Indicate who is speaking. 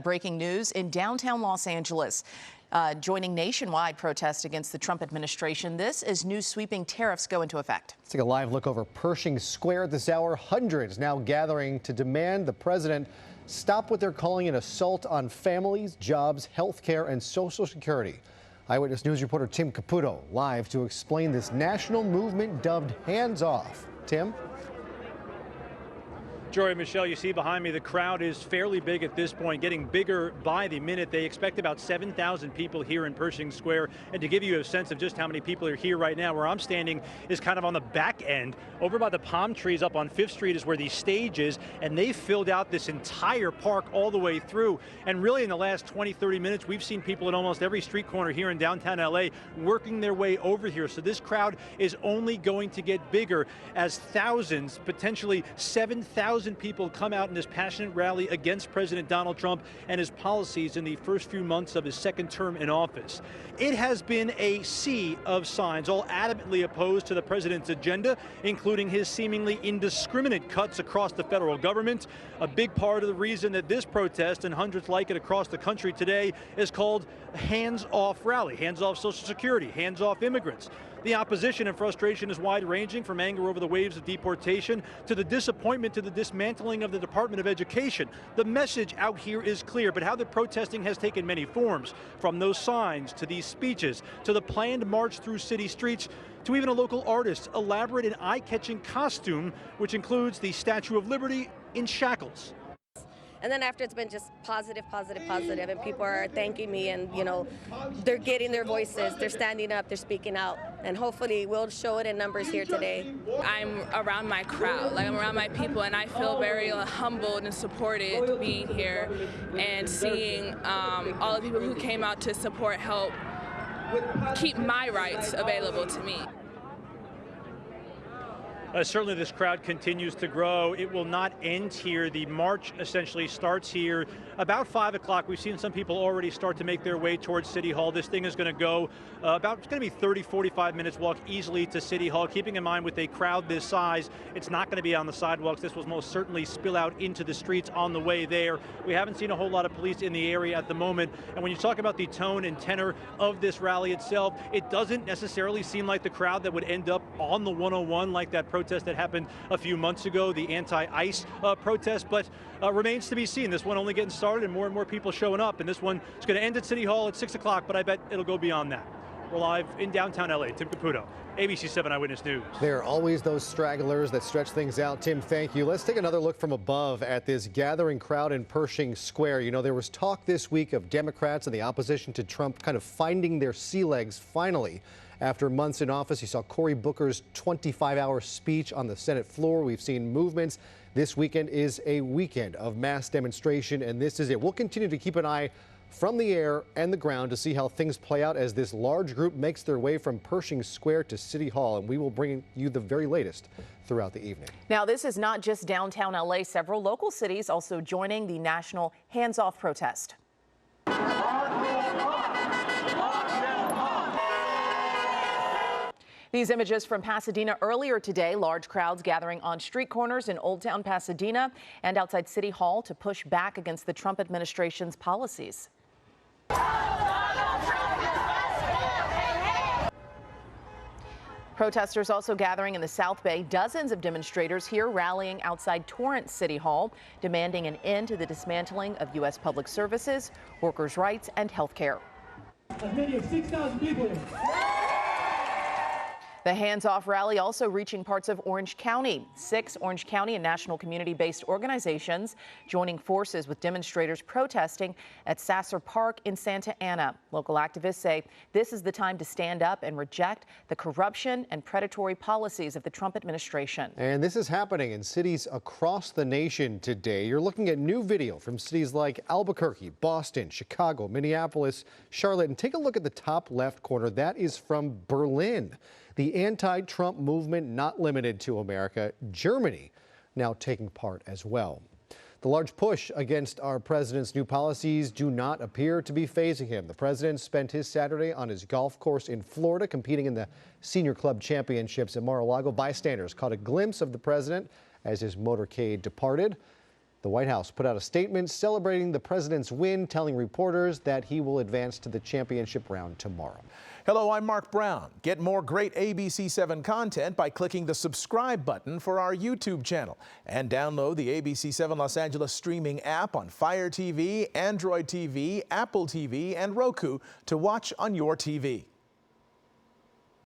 Speaker 1: breaking news in downtown Los Angeles. Joining nationwide protests against the Trump administration, this as new sweeping tariffs go into effect.
Speaker 2: Let's take a live look over Pershing Square at this hour. Hundreds now gathering to demand the president stop what they're calling an assault on families, jobs, health care, and Social Security. Eyewitness News reporter Tim Caputo live to explain this national movement dubbed Hands Off. Tim?
Speaker 3: Jory, Michelle, you see behind me, the crowd is fairly big at this point, getting bigger by the minute. They expect about 7,000 people here in Pershing Square. And to give you a sense of just how many people are here right now, where I'm standing is kind of on the back end. Over by the palm trees up on 5th Street is where the stage is, and they've filled out this entire park all the way through. And really in the last 20, 30 minutes, we've seen people at almost every street corner here in downtown LA working their way over here. So this crowd is only going to get bigger as thousands, potentially 7,000 people come out in this passionate rally against President Donald Trump and his policies in the first few months of his second term in office. It has been a sea of signs, all adamantly opposed to the president's agenda, including his seemingly indiscriminate cuts across the federal government. A big part of the reason that this protest and hundreds like it across the country today is called Hands Off Rally, hands off Social Security, hands off immigrants. The opposition and frustration is wide-ranging, from anger over the waves of deportation to the disappointment to the dismantling of the Department of Education. The message out here is clear, but how the protesting has taken many forms, from those signs to these speeches to the planned march through city streets to even a local artist's elaborate and eye-catching costume, which includes the Statue of Liberty in shackles.
Speaker 4: And then after, it's been just positive, and people are thanking me, and they're getting their voices, they're standing up, they're speaking out, and hopefully we'll show it in numbers here today.
Speaker 5: I'm around my crowd, like I'm around my people, and I feel very humbled and supported being here and seeing all the people who came out to support help keep my rights available to me.
Speaker 3: Certainly this crowd continues to grow. It will not end here. The march essentially starts here about 5 o'clock. We've seen some people already start to make their way towards City Hall. This thing is going to go it's going to be 30, 45 minutes walk easily to City Hall. Keeping in mind with a crowd this size, it's not going to be on the sidewalks. This will most certainly spill out into the streets on the way there. We haven't seen a whole lot of police in the area at the moment. And when you talk about the tone and tenor of this rally itself, it doesn't necessarily seem like the crowd that would end up on the 101 like that protest that happened a few months ago, the anti-ICE protest, but remains to be seen. This one only getting started and more people showing up, and this one is going to end at City Hall at 6 o'clock, but I bet it'll go beyond that. We're live in downtown LA. Tim Caputo, ABC 7 Eyewitness News.
Speaker 2: There are always those stragglers that stretch things out. Tim, thank you. Let's take another look from above at this gathering crowd in Pershing Square. You know, there was talk this week of Democrats and the opposition to Trump kind of finding their sea legs finally. After months in office, you saw Cory Booker's 25-hour speech on the Senate floor. We've seen movements. This weekend is a weekend of mass demonstration, and this is it. We'll continue to keep an eye from the air and the ground to see how things play out as this large group makes their way from Pershing Square to City Hall, and we will bring you the very latest throughout the evening.
Speaker 1: Now, this is not just downtown LA. Several local cities also joining the national Hands Off protest. These images from Pasadena earlier today, large crowds gathering on street corners in Old Town Pasadena and outside City Hall to push back against the Trump administration's policies. Protesters also gathering in the South Bay. Dozens of demonstrators here rallying outside Torrance City Hall, demanding an end to the dismantling of U.S. public services, workers' rights, and health care.
Speaker 6: As many as 6,000 people.
Speaker 1: The Hands Off rally also reaching parts of Orange County. 6 Orange County and national community-based organizations joining forces with demonstrators protesting at Sasser Park in Santa Ana. Local activists say this is the time to stand up and reject the corruption and predatory policies of the Trump administration.
Speaker 2: And this is happening in cities across the nation today. You're looking at new video from cities like Albuquerque, Boston, Chicago, Minneapolis, Charlotte. And take a look at the top left corner. That is from Berlin. The anti-Trump movement not limited to America. Germany now taking part as well. The large push against our president's new policies do not appear to be fazing him. The president spent his Saturday on his golf course in Florida, competing in the Senior Club Championships at Mar-a-Lago. Bystanders caught a glimpse of the president as his motorcade departed. The White House put out a statement celebrating the president's win, telling reporters that he will advance to the championship round tomorrow.
Speaker 7: Hello, I'm Mark Brown. Get more great ABC7 content by clicking the subscribe button for our YouTube channel. And download the ABC7 Los Angeles streaming app on Fire TV, Android TV, Apple TV, and Roku to watch on your TV.